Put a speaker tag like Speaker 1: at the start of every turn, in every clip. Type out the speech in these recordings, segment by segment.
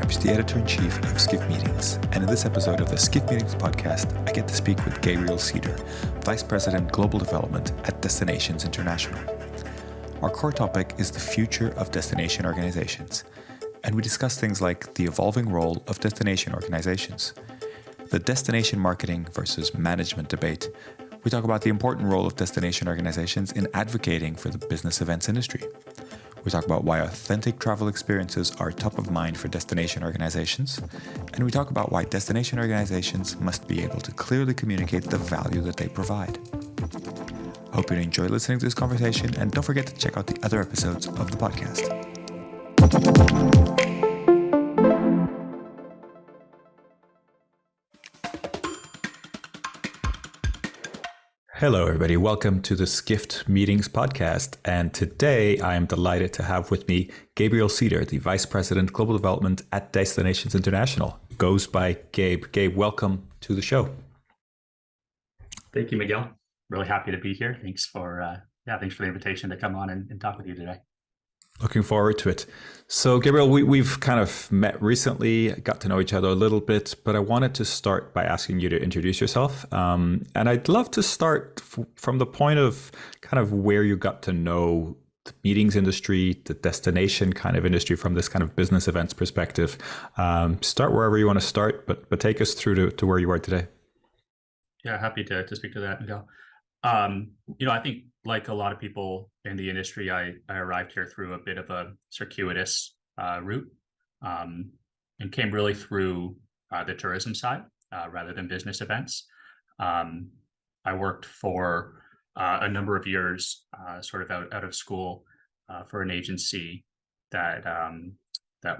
Speaker 1: Jacobs, the editor-in-chief of Skift Meetings, and in this episode of the Skift Meetings podcast, I get to speak with Gabriel Seder, Vice President Global Development at Destinations International. Our core topic is the future of destination organizations, and we discuss things like the evolving role of destination organizations, the destination marketing versus management debate. We talk about the important role of destination organizations in advocating for the business events industry. We talk about why authentic travel experiences are top of mind for destination organizations. And we talk about why destination organizations must be able to clearly communicate the value that they provide. Hope you enjoy listening to this conversation, and don't forget to check out the other episodes of the podcast. Hello, everybody. Welcome to the Skift Meetings podcast. And today I am delighted to have with me Gabriel Seder, the Vice President Global Development at Destinations International. Goes by Gabe. Gabe, welcome to the show.
Speaker 2: Thank you, Miguel. Really happy to be here. Thanks for the invitation to come on and talk with you today.
Speaker 1: Looking forward to it. So, Gabriel, we've kind of met recently, got to know each other a little bit, but I wanted to start by asking you to introduce yourself. And I'd love to start from the point of kind of where you got to know the meetings industry, the destination kind of industry from this kind of business events perspective. Start wherever you want to start, but take us through to where you are today.
Speaker 2: Yeah, happy to speak to that, Miguel. I think like a lot of people in the industry, I arrived here through a bit of a circuitous route and came really through the tourism side rather than business events. I worked for a number of years sort of out of school for an agency that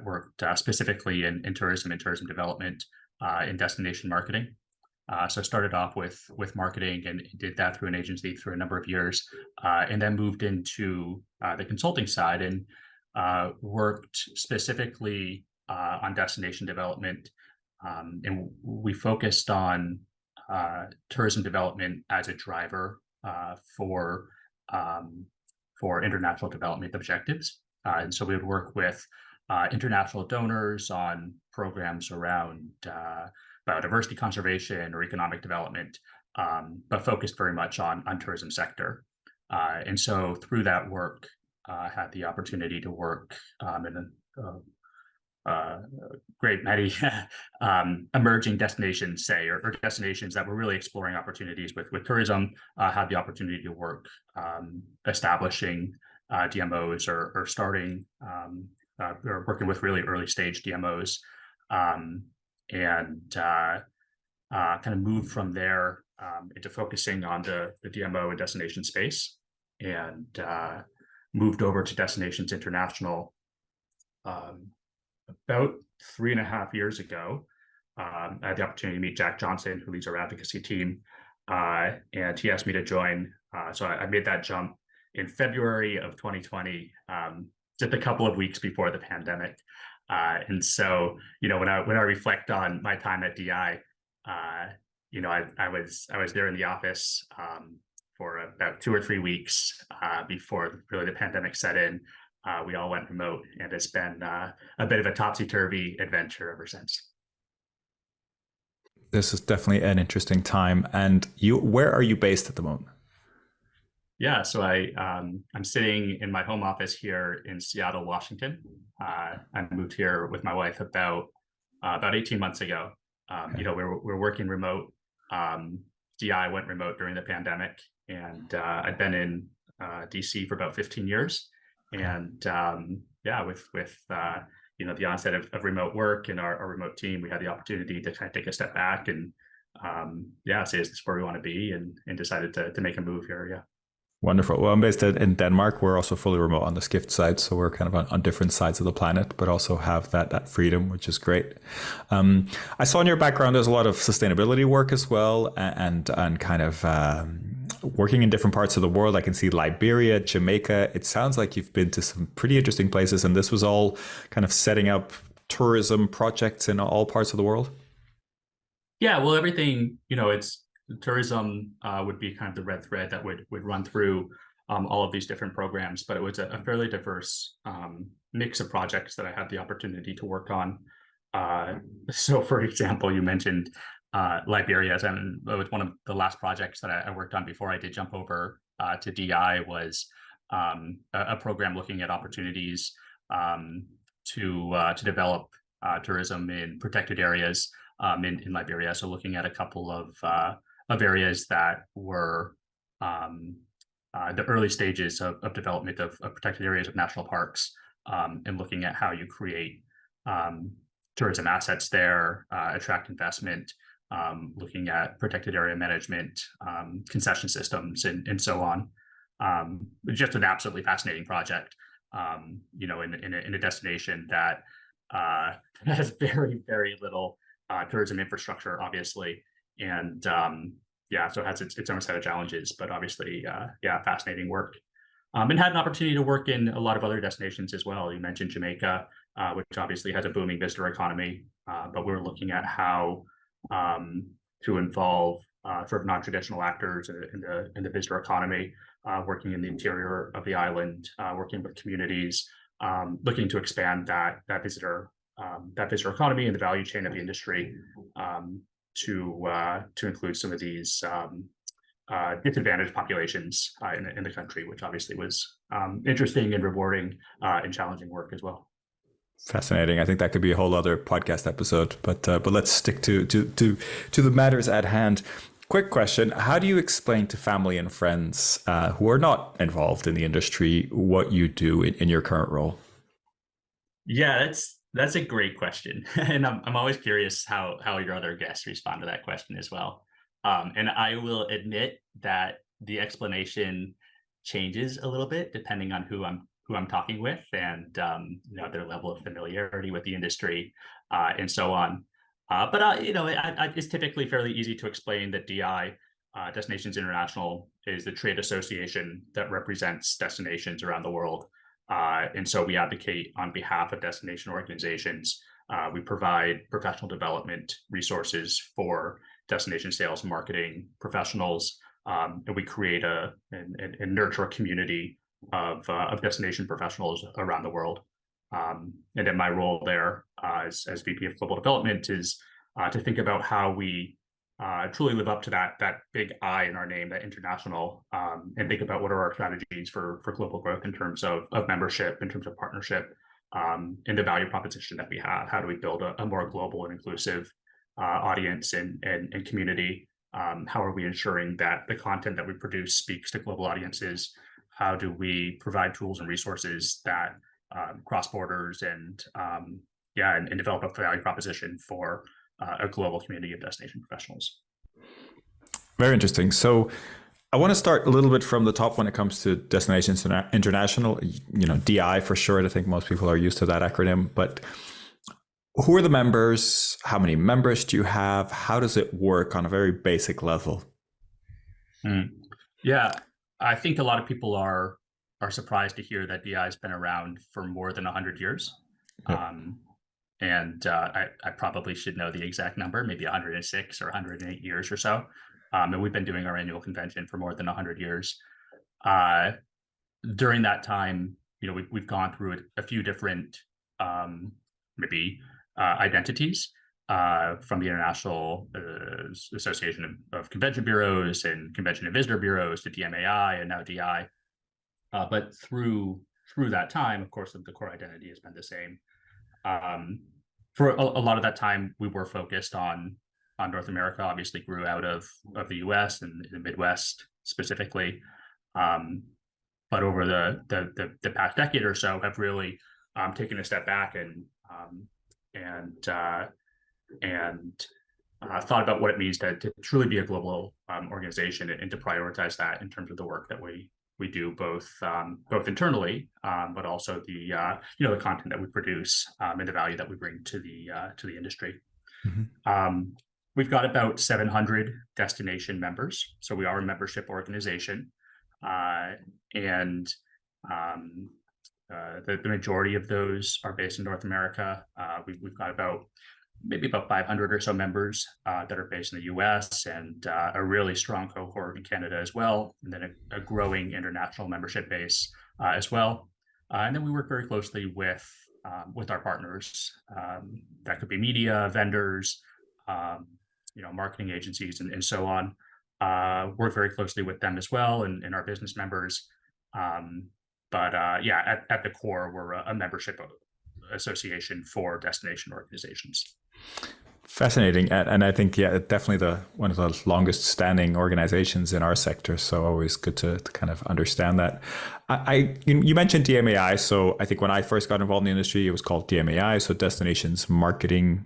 Speaker 2: worked specifically in tourism and tourism development in destination marketing. So I started off with marketing and did that through an agency through a number of years, and then moved into the consulting side and worked specifically on destination development. And we focused on tourism development as a driver for international development objectives. And so we would work with international donors on programs around biodiversity conservation or economic development, but focused very much on tourism sector. And so through that work, had the opportunity to work in a great many emerging destinations, say, or destinations that were really exploring opportunities with tourism, had the opportunity to work establishing DMOs or starting or working with really early stage DMOs. And kind of moved from there into focusing on the DMO and destination space, and moved over to Destinations International about 3.5 years ago. I had the opportunity to meet Jack Johnson, who leads our advocacy team, and he asked me to join. So I made that jump in February of 2020, just a couple of weeks before the pandemic. And so, when I reflect on my time at DI, I was there in the office for about 2 or 3 weeks before really the pandemic set in. We all went remote, and it's been a bit of a topsy-turvy adventure ever since.
Speaker 1: This is definitely an interesting time. And where are you based at the moment?
Speaker 2: Yeah, so I'm sitting in my home office here in Seattle, Washington. I moved here with my wife about 18 months ago. Okay. We're working remote. DI went remote during the pandemic, and I've been in DC for about 15 years. And with the onset of remote work and our remote team, we had the opportunity to kind of take a step back and say, is this where we want to be? And decided to make a move here. Yeah.
Speaker 1: Wonderful. Well, I'm based in Denmark. We're also fully remote on the Skift side, so we're kind of on different sides of the planet, but also have that freedom, which is great. I saw in your background there's a lot of sustainability work as well, and kind of working in different parts of the world. I can see Liberia, Jamaica. It sounds like you've been to some pretty interesting places, and this was all kind of setting up tourism projects in all parts of the world.
Speaker 2: Yeah, well, everything, it's tourism would be kind of the red thread that would run through all of these different programs, but it was a fairly diverse mix of projects that I had the opportunity to work on. So, for example, you mentioned Liberia, and it was one of the last projects that I worked on before I did jump over to DI was a program looking at opportunities to develop tourism in protected areas in Liberia. So, looking at a couple of areas that were the early stages of development of protected areas of national parks, and looking at how you create um, tourism assets there, attract investment, looking at protected area management, concession systems, and so on. Just an absolutely fascinating project, in a destination that has very, very little tourism infrastructure, obviously. And yeah, so it has its own set of challenges, but obviously, yeah, fascinating work. And had an opportunity to work in a lot of other destinations as well. You mentioned Jamaica, which obviously has a booming visitor economy, but we're looking at how to involve sort of non-traditional actors in the visitor economy, working in the interior of the island, working with communities, looking to expand that visitor economy and the value chain of the industry, to include some of these disadvantaged populations in the country, which obviously was interesting and rewarding and challenging work as well.
Speaker 1: Fascinating. I think that could be a whole other podcast episode, but let's stick to the matters at hand. Quick question: how do you explain to family and friends who are not involved in the industry what you do in your current role?
Speaker 2: Yeah, that's a great question, and I'm always curious how your other guests respond to that question as well. And I will admit that the explanation changes a little bit depending on who I'm talking with, and their level of familiarity with the industry, and so on. But it's typically fairly easy to explain that DI, Destinations International, is the trade association that represents destinations around the world. And so we advocate on behalf of destination organizations. We provide professional development resources for destination sales and marketing professionals, and we create and nurture a community of destination professionals around the world. And then my role there as VP of Global Development is to think about how we truly live up to that big I in our name, that international, and think about what are our strategies for global growth in terms of membership, in terms of partnership, and the value proposition that we have. How do we build a more global and inclusive audience and community? How are we ensuring that the content that we produce speaks to global audiences? How do we provide tools and resources that cross borders and develop a value proposition for a global community of destination professionals?
Speaker 1: Very interesting. So I want to start a little bit from the top when it comes to Destinations International, DI for short. I think most people are used to that acronym, but who are the members? How many members do you have? How does it work on a very basic level?
Speaker 2: Yeah, I think a lot of people are surprised to hear that DI has been around for more than 100 years. Yep. And I probably should know the exact number, maybe 106 or 108 years or so. And we've been doing our annual convention for more than 100 years. During that time, we've gone through a few different identities, from the International Association of Convention Bureaus and Convention and Visitor Bureaus to DMAI and now DI. But through that time, of course, the core identity has been the same. For a lot of that time, we were focused on North America. Obviously, grew out of the U.S. and the Midwest specifically. But over the past decade or so, have really taken a step back and thought about what it means to truly be a global organization, and to prioritize that in terms of the work that we do, both internally, but also the content that we produce, and the value that we bring to the industry. Mm-hmm. We've got about 700 destination members, so we are a membership organization, and the majority of those are based in North America. We've got about 500 or so members that are based in the US, and a really strong cohort in Canada as well, and then a growing international membership base as well. And then we work very closely with with our partners. That could be media, vendors, marketing agencies, and so on. Work very closely with them as well, and our business members. At the core, we're a membership association for destination organizations.
Speaker 1: Fascinating, and I think definitely one of the longest standing organizations in our sector. So always good to kind of understand that. You mentioned DMAI, so I think when I first got involved in the industry, it was called DMAI, so Destinations Marketing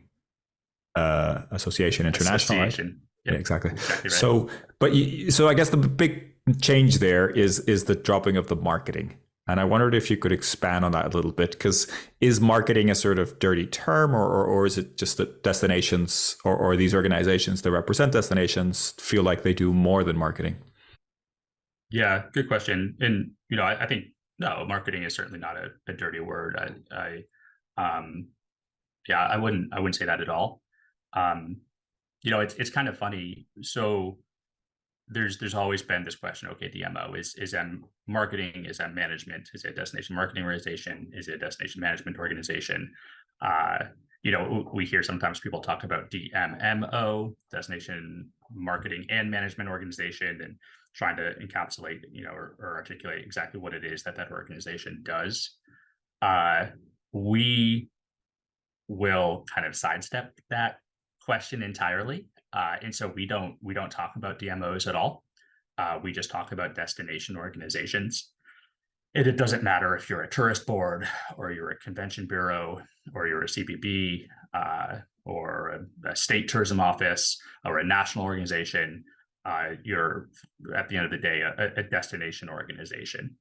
Speaker 1: Association International.
Speaker 2: Association.
Speaker 1: Right?
Speaker 2: Yep.
Speaker 1: Yeah, exactly.
Speaker 2: Exactly right.
Speaker 1: So I guess the big change there is the dropping of the marketing. And I wondered if you could expand on that a little bit, because is marketing a sort of dirty term, or is it just that destinations or these organizations that represent destinations feel like they do more than marketing?
Speaker 2: Yeah, good question. And, I think, no, marketing is certainly not a dirty word. I wouldn't say that at all. It's kind of funny. So there's always been this question, okay, DMO is that marketing, is that management, is it a destination marketing organization, is it a destination management organization? We hear sometimes people talk about DMMO, destination marketing and management organization, and trying to encapsulate, or articulate exactly what it is that organization does. We will kind of sidestep that question entirely. And so we don't talk about DMOs at all. We just talk about destination organizations. And it doesn't matter if you're a tourist board, or you're a convention bureau, or you're a CBB, or a state tourism office, or a national organization. You're, at the end of the day, a destination organization.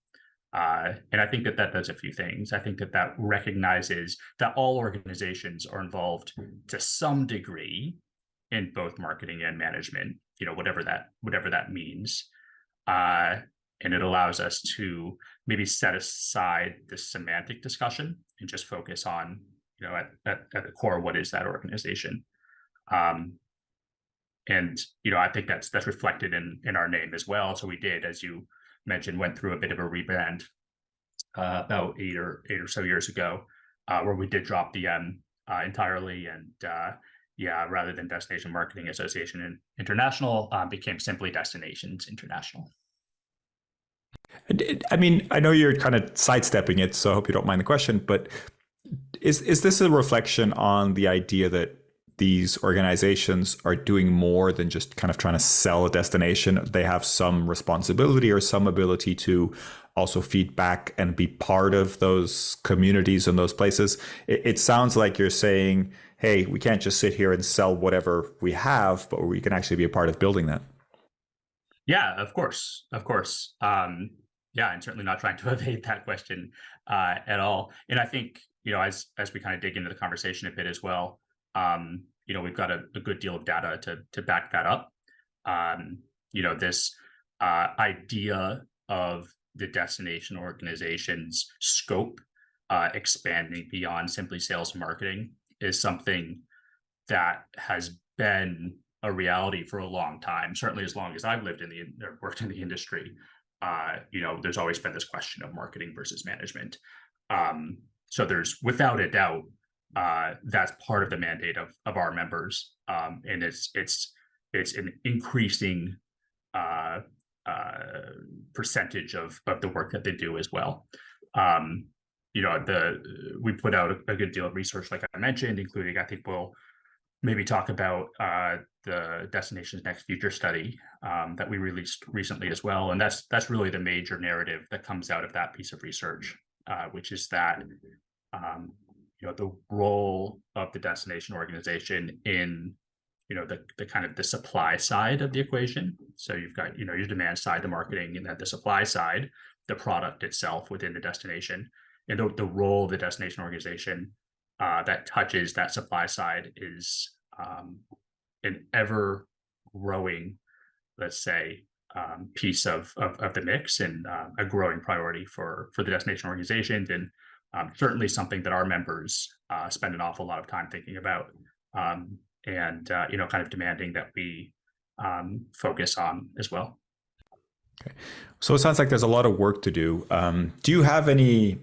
Speaker 2: And I think that does a few things. I think that recognizes that all organizations are involved to some degree in both marketing and management, whatever that means. And it allows us to maybe set aside the semantic discussion and just focus on, at the core, what is that organization? And I think that's reflected in our name as well. So we did, as you mentioned, went through a bit of a rebrand about eight or so years ago, where we did drop the M entirely, and rather than Destination Marketing Association International, became simply Destinations International.
Speaker 1: I mean, I know you're kind of sidestepping it, so I hope you don't mind the question, but is this a reflection on the idea that these organizations are doing more than just kind of trying to sell a destination? They have some responsibility or some ability to also feed back and be part of those communities and those places. It sounds like you're saying, hey, we can't just sit here and sell whatever we have, but we can actually be a part of building that.
Speaker 2: Yeah, of course. And certainly not trying to evade that question at all. And I think, as we kind of dig into the conversation a bit as well, we've got a good deal of data to back that up. This idea of the destination organization's scope expanding beyond simply sales and marketing is something that has been a reality for a long time, certainly as long as I've lived worked in the industry. There's always been this question of marketing versus management. So there's, without a doubt, that's part of the mandate of our members, and it's an increasing percentage of the work that they do as well. We put out a good deal of research, like I mentioned, including, I think we'll maybe talk about the Destinations Next Future study that we released recently as well. And that's really the major narrative that comes out of that piece of research, which is that the role of the destination organization in the kind of the supply side of the equation. So you've got your demand side, the marketing, and then the supply side, the product itself within the destination. And the role of the destination organization that touches that supply side is an ever growing, let's say, piece of the mix, and a growing priority for the destination organizations, and certainly something that our members spend an awful lot of time thinking about, and kind of demanding that we focus on as well.
Speaker 1: Okay. So it sounds like there's a lot of work to do. Do you have any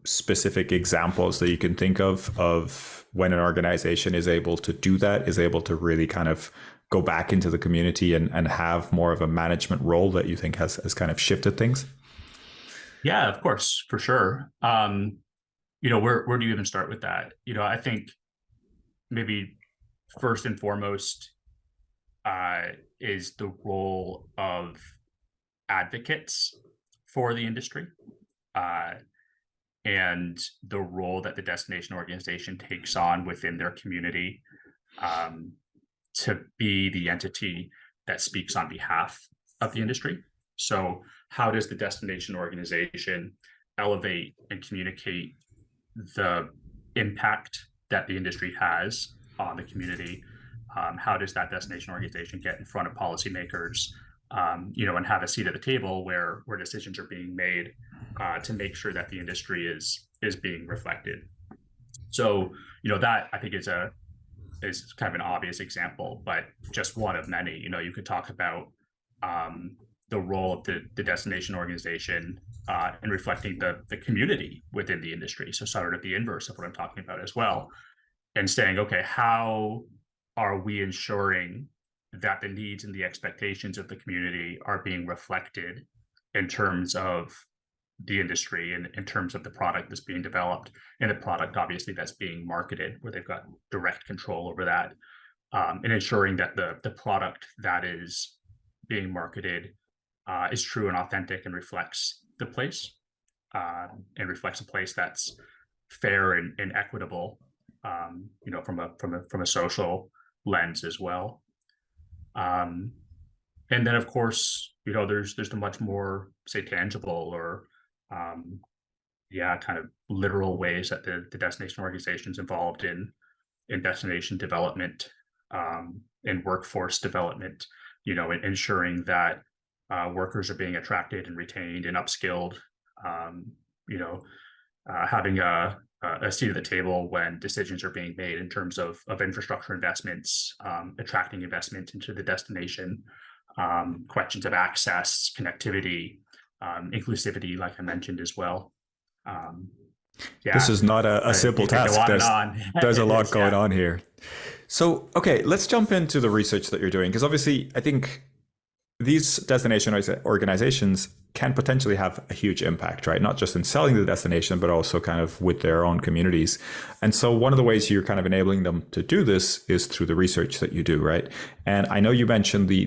Speaker 1: specific examples that you can think of when an organization is able to do that, is able to really kind of go back into the community and have more of a management role that you think has kind of shifted things?
Speaker 2: Yeah, of course, for sure. Where do you even start with that? I think maybe first and foremost is the role of advocates for the industry, uh, and the role that the destination organization takes on within their community, um, to be the entity that speaks on behalf of the industry. So how does the destination organization elevate and communicate the impact that the industry has on the community? How does that destination organization get in front of policymakers, and have a seat at the table where decisions are being made, to make sure that the industry is being reflected? So, that I think is kind of an obvious example, but just one of many. You could talk about the role of the destination organization in reflecting the community within the industry. So sort of the inverse of what I'm talking about as well, and saying, okay, how are we ensuring that the needs and the expectations of the community are being reflected in terms of the industry and in terms of the product that's being developed, and the product obviously that's being marketed, where they've got direct control over that, and ensuring that the product that is being marketed is true and authentic and reflects the place, and reflects a place that's fair and equitable, from a social lens as well. Um, and then of course, there's the much more, say, tangible or kind of literal ways that the destination organizations involved in destination development, in workforce development, ensuring that workers are being attracted and retained and upskilled, having a seat at the table when decisions are being made in terms of infrastructure investments, attracting investment into the destination, questions of access, connectivity, inclusivity, like I mentioned as well.
Speaker 1: This is not a simple task. There's a lot going on here. So, okay, let's jump into the research that you're doing, because obviously I think these destination organizations can potentially have a huge impact, right? Not just in selling the destination, but also kind of with their own communities. And so one of the ways you're kind of enabling them to do this is through the research that you do, right? And I know you mentioned the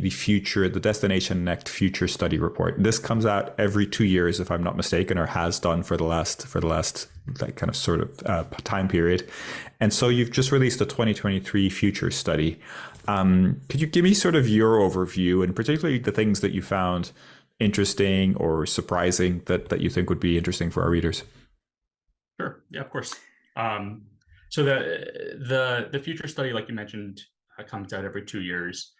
Speaker 1: Destination Next Future Study Report. This comes out every 2 years, if I'm not mistaken, or has done for the last like kind of sort of time period. And so you've just released a 2023 future study. Could you give me sort of your overview, and particularly the things that you found interesting or surprising that you think would be interesting for our readers?
Speaker 2: Sure. Yeah, of course. So the future study, like you mentioned, comes out every 2 years.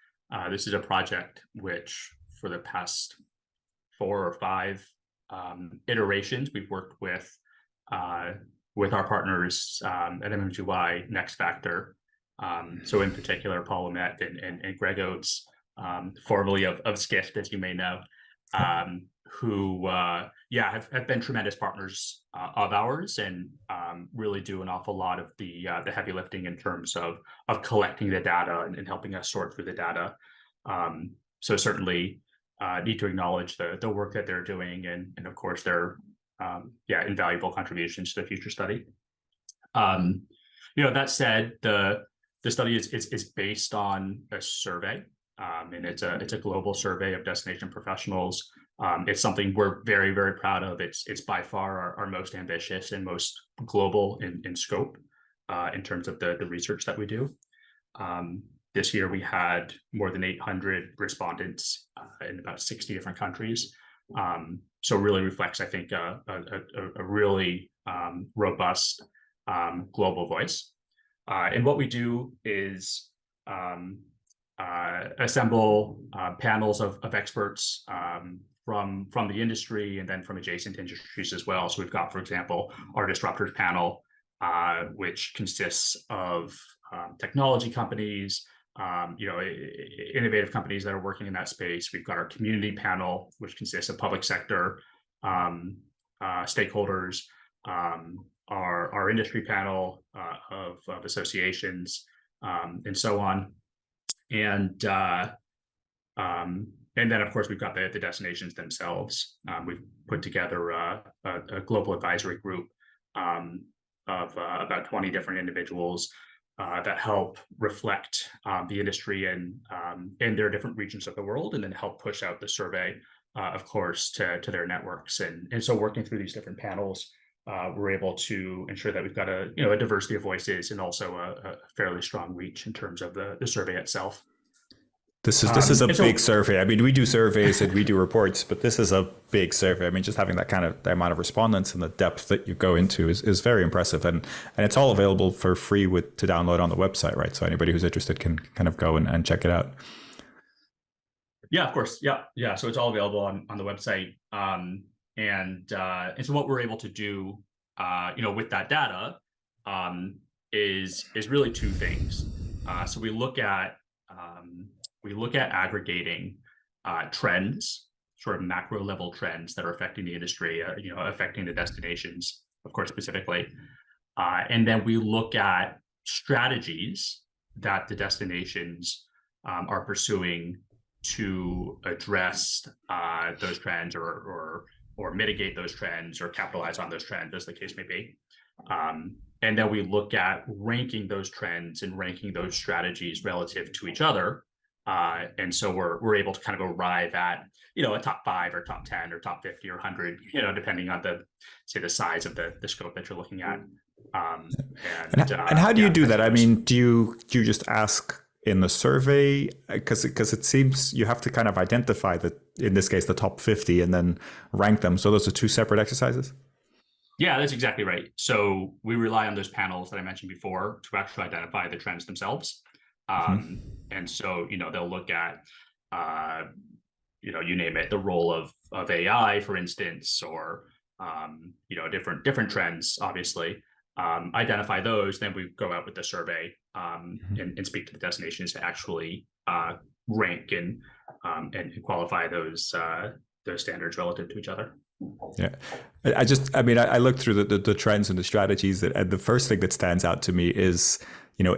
Speaker 2: This is a project which, for the past 4 or 5 iterations, we've worked with our partners at MMGY, Next Factor. So in particular, Paul Lamette and Greg Oates, formerly of Skift, as you may know, who have been tremendous partners of ours, and really do an awful lot of the heavy lifting in terms of collecting the data and helping us sort through the data. So certainly need to acknowledge the work that they're doing, and of course their invaluable contributions to the future study. That said, the study is based on a survey, and it's a global survey of destination professionals. It's something we're very, very proud of. It's by far our most ambitious and most global in scope, in terms of the research that we do. This year we had more than 800 respondents in about 60 different countries. So really reflects, I think, a really robust global voice. And what we do is assemble panels of experts from the industry, and then from adjacent industries as well. So we've got, for example, our Disruptors panel, which consists of technology companies, innovative companies that are working in that space. We've got our community panel, which consists of public sector stakeholders, our industry panel of associations, and so on. And and then, of course, we've got the destinations themselves. We've put together a global advisory group of about 20 different individuals that help reflect the industry in their different regions of the world, and then help push out the survey, of course, to their networks. And so, working through these different panels, we're able to ensure that we've got a diversity of voices, and also a fairly strong reach in terms of the survey itself.
Speaker 1: This is a big survey. I mean, we do surveys and we do reports, but this is a big survey. I mean, just having that kind of the amount of respondents and the depth that you go into is very impressive. And it's all available for free to download on the website, right? So anybody who's interested can kind of go and check it out.
Speaker 2: Yeah, of course. Yeah. So it's all available on the website. And so what we're able to do, with that data, is really two things. So we look at aggregating trends, sort of macro level trends that are affecting the industry, affecting the destinations, of course, specifically. And then we look at strategies that the destinations are pursuing to address those trends, or mitigate those trends, or capitalize on those trends, as the case may be. And then we look at ranking those trends and ranking those strategies relative to each other. And so we're able to kind of arrive at, a top 5 or top 10 or top 50 or 100, depending on the size of the scope that you're looking at.
Speaker 1: And how do you do that? I mean, do you just ask in the survey? Because it seems you have to kind of identify in this case, the top 50, and then rank them. So those are two separate exercises?
Speaker 2: Yeah, that's exactly right. So we rely on those panels that I mentioned before to actually identify the trends themselves. And so, they'll look at, you name it, the role of AI, for instance, or, different trends, obviously, identify those. Then we go out with the survey, and speak to the destinations to actually rank and qualify those standards relative to each other.
Speaker 1: Yeah, I looked through the trends and the strategies, and the first thing that stands out to me is,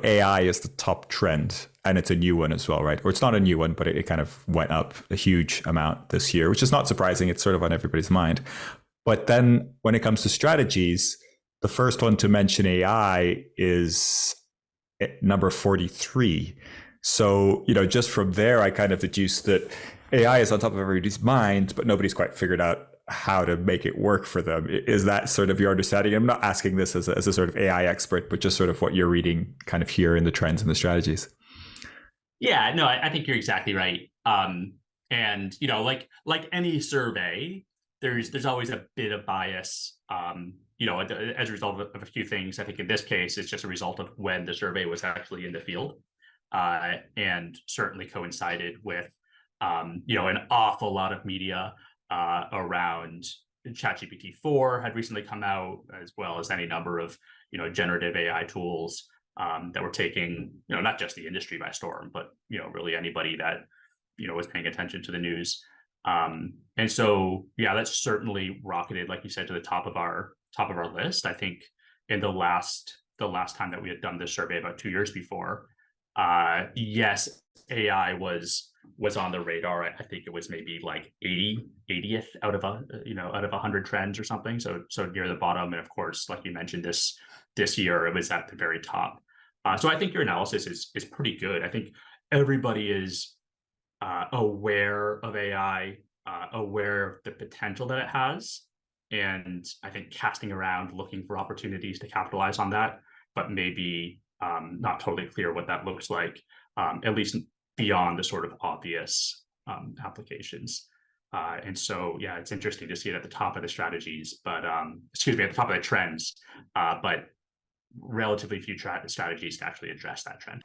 Speaker 1: AI is the top trend, and it's a new one as well, right? Or it's not a new one, but it kind of went up a huge amount this year, which is not surprising. It's sort of on everybody's mind. But then when it comes to strategies, the first one to mention AI is number 43. So, just from there, I kind of deduced that AI is on top of everybody's mind, but nobody's quite figured out how to make it work for them. Is that sort of your understanding? I'm not asking this as a sort of AI expert, but just sort of what you're reading kind of here in the trends and the strategies.
Speaker 2: Yeah, no, I think you're exactly right. And like any survey, there's always a bit of bias. As a result of a few things. I think in this case, it's just a result of when the survey was actually in the field, and certainly coincided with an awful lot of media around ChatGPT-4 had recently come out, as well as any number of generative AI tools that were taking not just the industry by storm, but really anybody that was paying attention to the news. And so that's certainly rocketed, like you said, to the top of our list. I think in the last time that we had done this survey about 2 years before, yes, AI was on the radar. I think it was maybe like 80th out of 100 trends or something. So near the bottom. And of course, like you mentioned, this year it was at the very top. So I think your analysis is pretty good. I think everybody is aware of AI, aware of the potential that it has, and I think casting around looking for opportunities to capitalize on that, but maybe not totally clear what that looks like, at least beyond the sort of obvious applications. And so, it's interesting to see it at the top of the strategies, but at the top of the trends, but relatively few strategies to actually address that trend.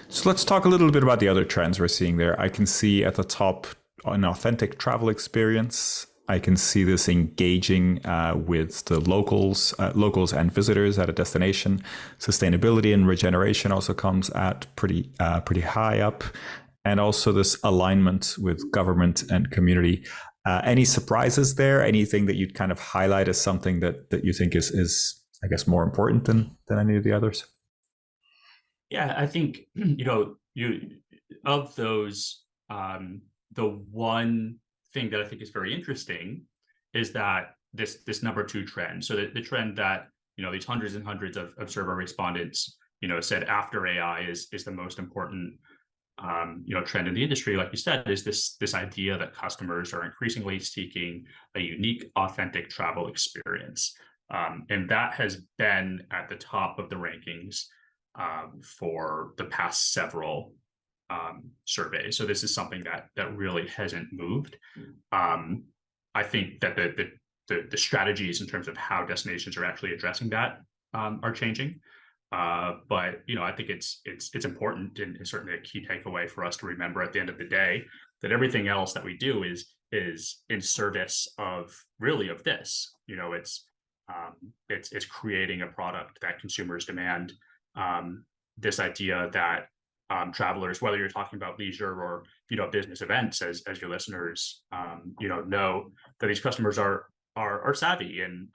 Speaker 1: So let's talk a little bit about the other trends we're seeing there. I can see at the top an authentic travel experience. I can see this engaging with the locals and visitors at a destination. Sustainability and regeneration also comes at pretty high up. and also this alignment with government and community. Any surprises there? Anything that you'd kind of highlight as something that you think is I guess more important than any of the others?
Speaker 2: Yeah, I think you of those, the one thing that I think is very interesting is that this number two trend. So the trend that these hundreds and hundreds of survey respondents said after AI is the most important trend in the industry, like you said, is this idea that customers are increasingly seeking a unique, authentic travel experience, and that has been at the top of the rankings for the past several surveys. So this is something that really hasn't moved. I think that the strategies in terms of how destinations are actually addressing that are changing. But I think it's important, and it's certainly a key takeaway for us to remember at the end of the day that everything else that we do is in service of this. It's creating a product that consumers demand. This idea that travelers, whether you're talking about leisure or business events, as your listeners know that these customers are savvy, and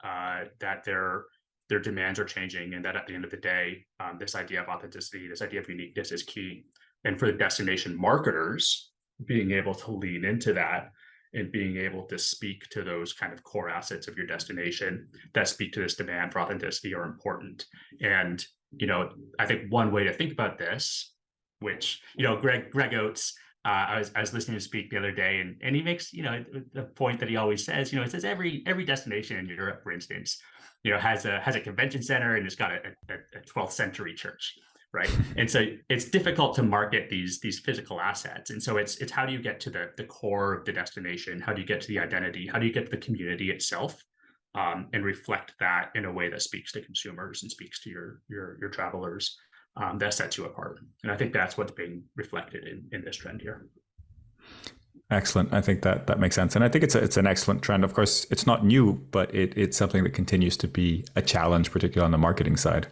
Speaker 2: that their demands are changing, and that at the end of the day, this idea of authenticity, this idea of uniqueness is key. And for the destination marketers, being able to lean into that and being able to speak to those kind of core assets of your destination that speak to this demand for authenticity are important. And I think one way to think about this, which Greg Oates, I was listening to speak the other day, and he makes the point that he always says. It says every destination in Europe, for instance, has a convention center, and it's got a 12th century church, right? And so it's difficult to market these physical assets. And so it's how do you get to the core of the destination? How do you get to the identity? How do you get to the community itself, and reflect that in a way that speaks to consumers and speaks to your travelers, that sets you apart? And I think that's what's being reflected in this trend here.
Speaker 1: Excellent. I think that makes sense. And I think it's an excellent trend. Of course, it's not new, but it's something that continues to be a challenge, particularly on the marketing side.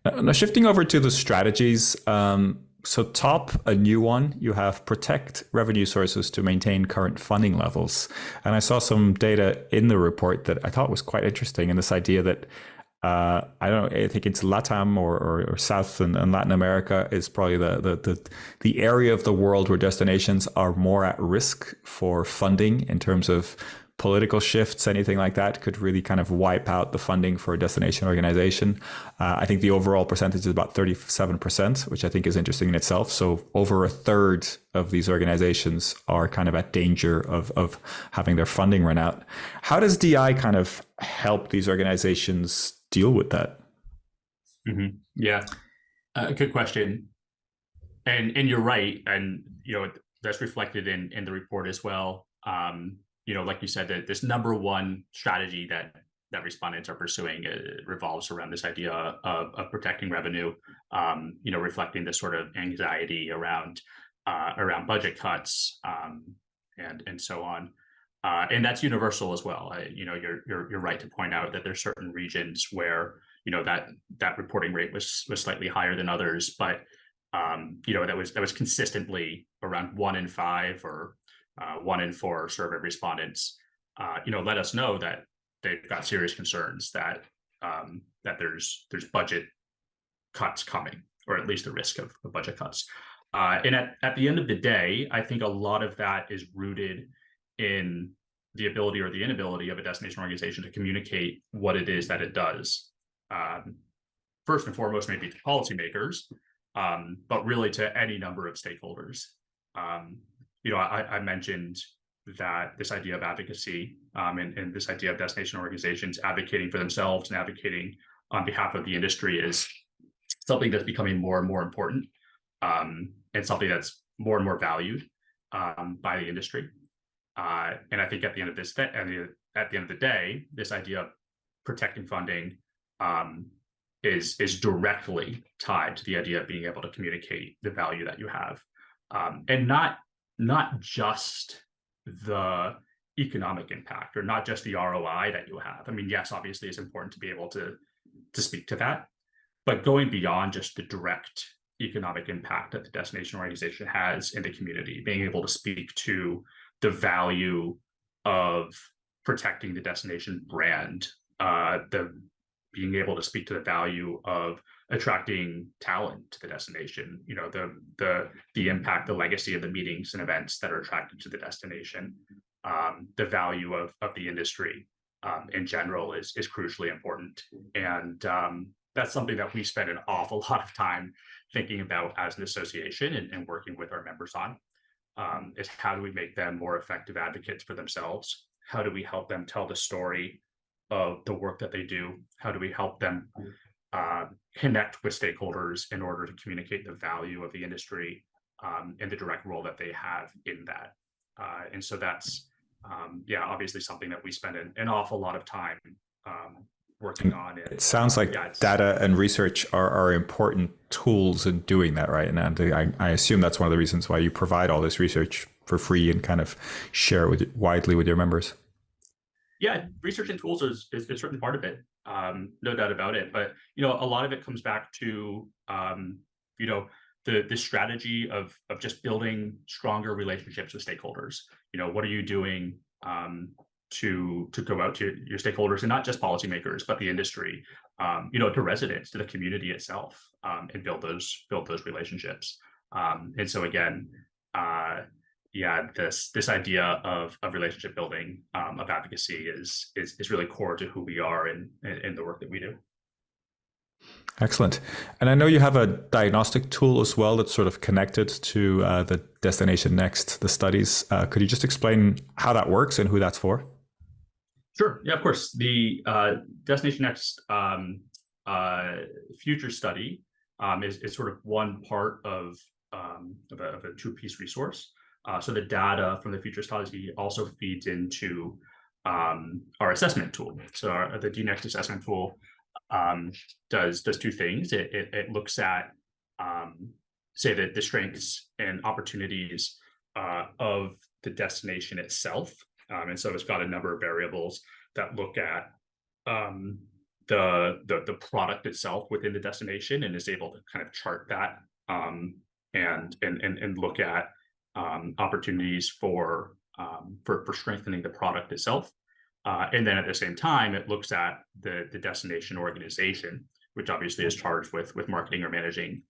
Speaker 1: Now, shifting over to the strategies. So top, a new one, you have protect revenue sources to maintain current funding levels. And I saw some data in the report that I thought was quite interesting. And this idea that I think it's LATAM or South and Latin America is probably the area of the world where destinations are more at risk for funding in terms of political shifts. Anything like that could really kind of wipe out the funding for a destination organization. I think the overall percentage is about 37%, which I think is interesting in itself. So over a third of these organizations are kind of at danger of having their funding run out. How does DI kind of help these organizations deal with that?
Speaker 2: Mm-hmm. Yeah, good question. And you're right, and that's reflected in the report as well. Like you said, that this number one strategy that respondents are pursuing revolves around this idea of protecting revenue, reflecting this sort of anxiety around budget cuts, and so on. And that's universal as well. You're right to point out that there's certain regions where that reporting rate was slightly higher than others, but that was consistently around 1 in 5 or 1 in 4 survey respondents. Let us know that they've got serious concerns that there's budget cuts coming, or at least the risk of budget cuts. And at the end of the day, I think a lot of that is rooted in the ability or the inability of a destination organization to communicate what it is that it does. First and foremost, maybe to policymakers, but really to any number of stakeholders. I mentioned that this idea of advocacy, and this idea of destination organizations advocating for themselves and advocating on behalf of the industry is something that's becoming more and more important, and something that's more and more valued by the industry. And I think at the end of the day, this idea of protecting funding is directly tied to the idea of being able to communicate the value that you have, and not just the economic impact, or not just the ROI that you have. I mean, yes, obviously it's important to be able to speak to that, but going beyond just the direct economic impact that the destination organization has in the community, being able to speak to the value of protecting the destination brand, the being able to speak to the value of attracting talent to the destination, the impact, the legacy of the meetings and events that are attracted to the destination, the value of the industry in general is crucially important. And that's something that we spend an awful lot of time thinking about as an association and working with our members on, is how do we make them more effective advocates for themselves? How do we help them tell the story of the work that they do? How do we help them connect with stakeholders in order to communicate the value of the industry and the direct role that they have in that? And so that's, obviously something that we spend an awful lot of time working on.
Speaker 1: It sounds like data and research are important tools in doing that, right? And I assume that's one of the reasons why you provide all this research for free and kind of share it widely with your members.
Speaker 2: Yeah, research and tools is certainly part of it, no doubt about it. But a lot of it comes back to the strategy of just building stronger relationships with stakeholders. What are you doing to go out to your stakeholders, and not just policymakers, but the industry, to residents, to the community itself, and build those relationships. And so again, this idea of relationship building, of advocacy is really core to who we are in the work that we do.
Speaker 1: Excellent. And I know you have a diagnostic tool as well that's sort of connected to the Destination Next, the studies. Could you just explain how that works and who that's for?
Speaker 2: Sure. Yeah, of course. The Destination Next future study is sort of one part of a two-piece resource. So the data from the future study also feeds into our assessment tool. So the DNext assessment tool does two things. It looks at, say, the strengths and opportunities of the destination itself. And so it's got a number of variables that look at the product itself within the destination, and is able to kind of chart that and look at opportunities for strengthening the product itself. And then at the same time, it looks at the destination organization, which obviously is charged with marketing or managing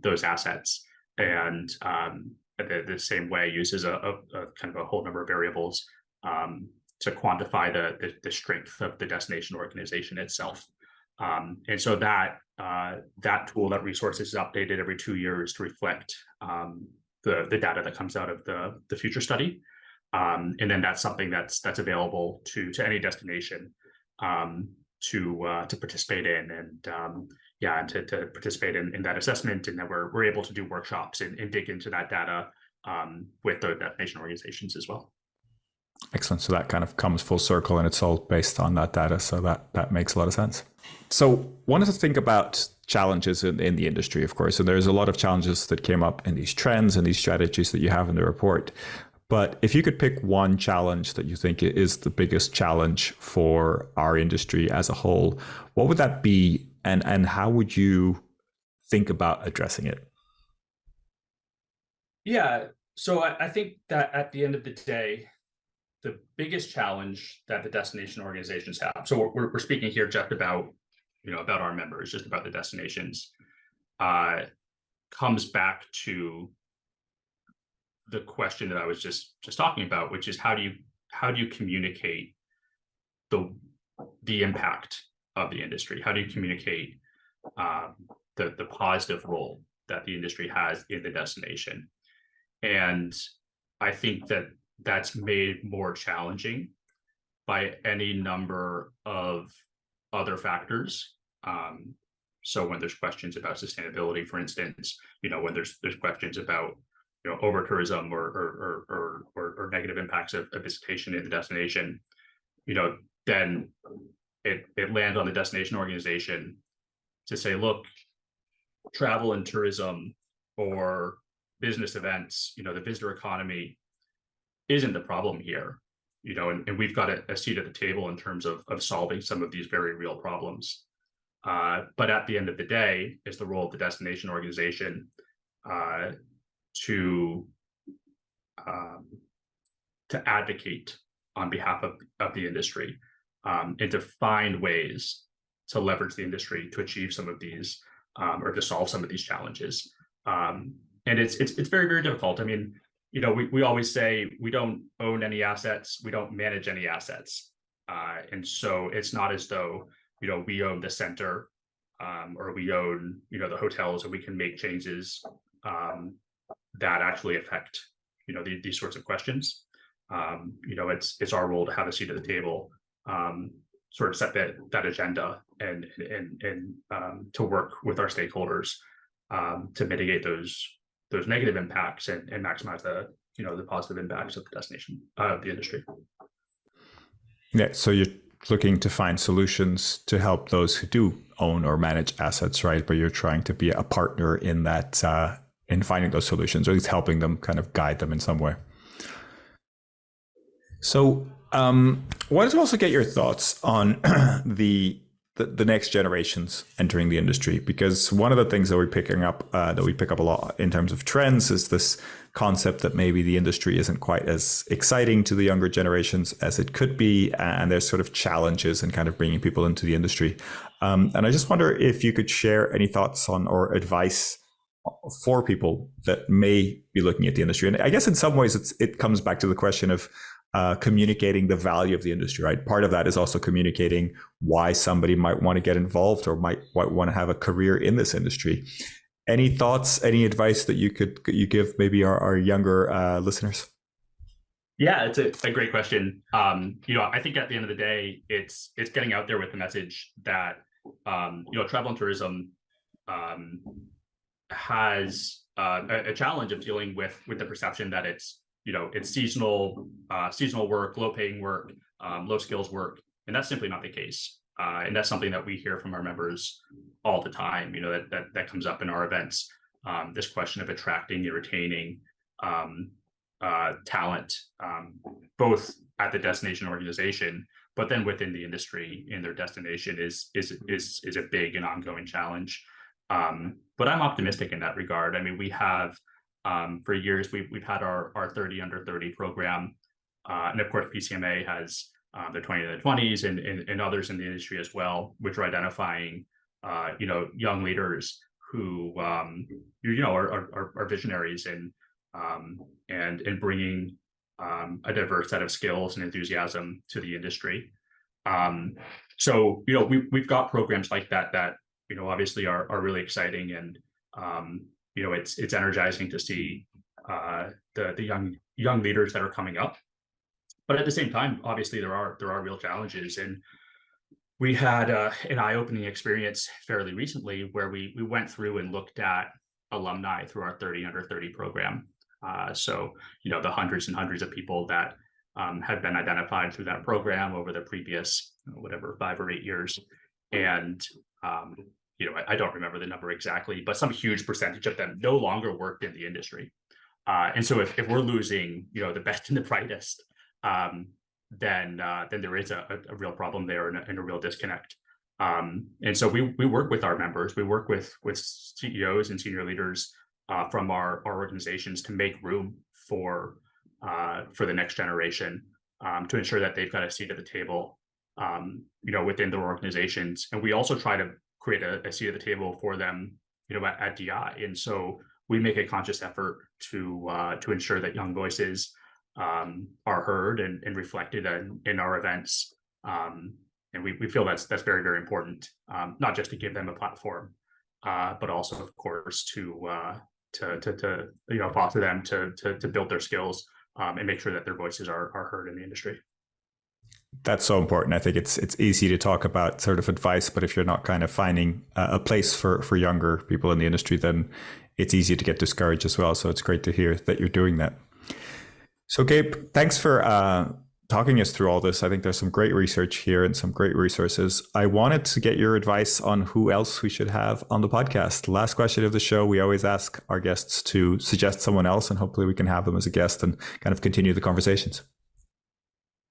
Speaker 2: those assets, and the same way uses a kind of a whole number of variables to quantify the strength of the destination organization itself. And so that tool, that resource, is updated every 2 years to reflect the data that comes out of the future study. And then that's something that's available to any destination to participate in, and to participate in that assessment. And then we're able to do workshops and dig into that data with the destination organizations as well.
Speaker 1: Excellent. So that kind of comes full circle, and it's all based on that data. So that makes a lot of sense. So wanted to think about challenges in the industry, of course, and there's a lot of challenges that came up in these trends and these strategies that you have in the report. But if you could pick one challenge that you think is the biggest challenge for our industry as a whole, what would that be, and how would you think about addressing it?
Speaker 2: Yeah, so I think that at the end of the day, the biggest challenge that the destination organizations have, so we're speaking here just about our members, just about the destinations, comes back to the question that I was just talking about, which is how do you communicate the impact of the industry? How do you communicate the positive role that the industry has in the destination? And I think that's made more challenging by any number of other factors. So when there's questions about sustainability, for instance, when there's questions about over tourism or negative impacts of visitation in the destination, then it lands on the destination organization to say, look, travel and tourism or business events, the visitor economy isn't the problem here, and we've got a seat at the table in terms of solving some of these very real problems. But at the end of the day, it's the role of the destination organization uh, to to advocate on behalf of the industry, and to find ways to leverage the industry to achieve some of these, or to solve some of these challenges. And it's very, very difficult. I mean, we always say we don't own any assets, we don't manage any assets. And so it's not as though, we own the center, or we own, the hotels, or we can make changes that actually affect, these sorts of questions. It's our role to have a seat at the table, sort of set that agenda, and to work with our stakeholders to mitigate those negative impacts, and maximize the positive impacts of the destination, of the industry.
Speaker 1: Yeah, so you're looking to find solutions to help those who do own or manage assets, right? But you're trying to be a partner in that, in finding those solutions, or at least helping them, kind of guide them in some way. So, wanted to also get your thoughts on the next generations entering the industry, because one of the things that we pick up a lot in terms of trends is this concept that maybe the industry isn't quite as exciting to the younger generations as it could be, and there's sort of challenges in kind of bringing people into the industry. And I just wonder if you could share any thoughts on, or advice for people that may be looking at the industry. And I guess in some ways it comes back to the question of communicating the value of the industry, right? Part of that is also communicating why somebody might want to get involved, or might want to have a career in this industry. Any thoughts, any advice that you give maybe our younger listeners?
Speaker 2: Yeah, it's a great question. I think at the end of the day, it's getting out there with the message that travel and tourism has a challenge of dealing with the perception that it's seasonal work, low paying work, low skills work, and that's simply not the case. And that's something that we hear from our members all the time. That comes up in our events. This question of attracting and retaining talent, both at the destination organization, but then within the industry in their destination is a big and ongoing challenge. But I'm optimistic in that regard. I mean, we have for years we've had our 30 under 30 program, and of course PCMA has the 20 to the 20s, and others in the industry as well, which are identifying young leaders who are visionaries, and bringing a diverse set of skills and enthusiasm to the industry. So we've got programs like that obviously are really exciting, and it's energizing to see the young leaders that are coming up. But at the same time, obviously there are real challenges, and we had an eye-opening experience fairly recently where we went through and looked at alumni through our 30 under 30 program. So the hundreds and hundreds of people that had been identified through that program over the previous 5 or 8 years, and I don't remember the number exactly, but some huge percentage of them no longer worked in the industry. And so if we're losing the best and the brightest, then there is a real problem there, and a real disconnect. And so we work with our members, we work with CEOs and senior leaders from our organizations to make room for the next generation, to ensure that they've got a seat at the table, within their organizations. And we also try to create a seat at the table for them, at DI. And so we make a conscious effort to ensure that young voices are heard and reflected in our events. And we feel that's very, very important, not just to give them a platform, but also, of course, to foster them to build their skills, and make sure that their voices are heard in the industry.
Speaker 1: That's so important. I think it's easy to talk about sort of advice, but if you're not kind of finding a place for younger people in the industry, then it's easy to get discouraged as well. So it's great to hear that you're doing that. So Gabe, thanks for talking us through all this. I think there's some great research here and some great resources. I wanted to get your advice on who else we should have on the podcast. Last question of the show, we always ask our guests to suggest someone else, and hopefully we can have them as a guest and kind of continue the conversations.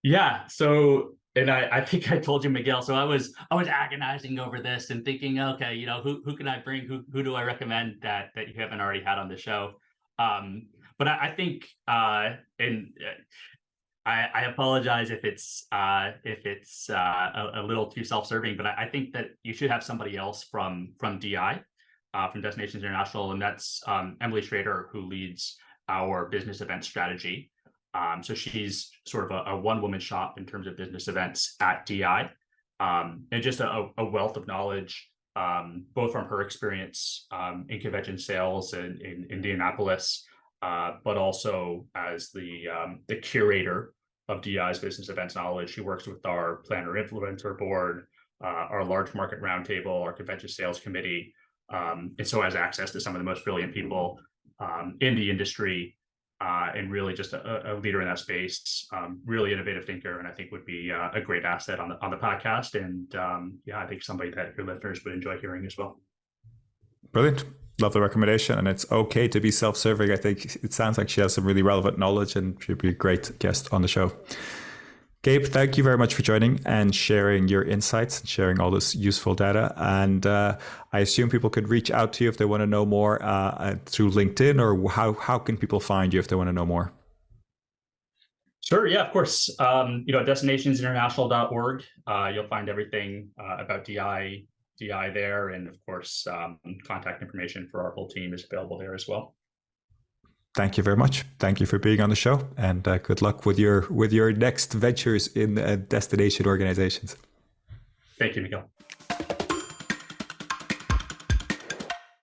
Speaker 2: Yeah, so And I think I told you, Miguel. So I was agonizing over this and thinking, okay, who can I bring? Who do I recommend that you haven't already had on the show? But I think and I apologize if it's a little too self-serving, but I think that you should have somebody else from DI, from Destinations International, and that's Emily Schrader, who leads our business event strategy. So she's sort of a one-woman shop in terms of business events at DI, and just a wealth of knowledge, both from her experience in convention sales in Indianapolis, but also as the curator of DI's business events knowledge. She works with our planner influencer board, our large market roundtable, our convention sales committee, and so has access to some of the most brilliant people in the industry, and really just a leader in that space, really innovative thinker, and I think would be a great asset on the podcast. And I think somebody that your listeners would enjoy hearing as well.
Speaker 1: Brilliant. Love the recommendation. And it's okay to be self-serving. I think it sounds like she has some really relevant knowledge and she'd be a great guest on the show. Gabe, thank you very much for joining and sharing your insights and sharing all this useful data. And I assume people could reach out to you if they want to know more through LinkedIn, or how can people find you if they want to know more?
Speaker 2: Sure. Yeah, of course. Destinationsinternational.org. You'll find everything about DI there. And of course, contact information for our whole team is available there as well.
Speaker 1: Thank you very much. Thank you for being on the show, and good luck with your next ventures in destination organizations.
Speaker 2: Thank you, Miguel.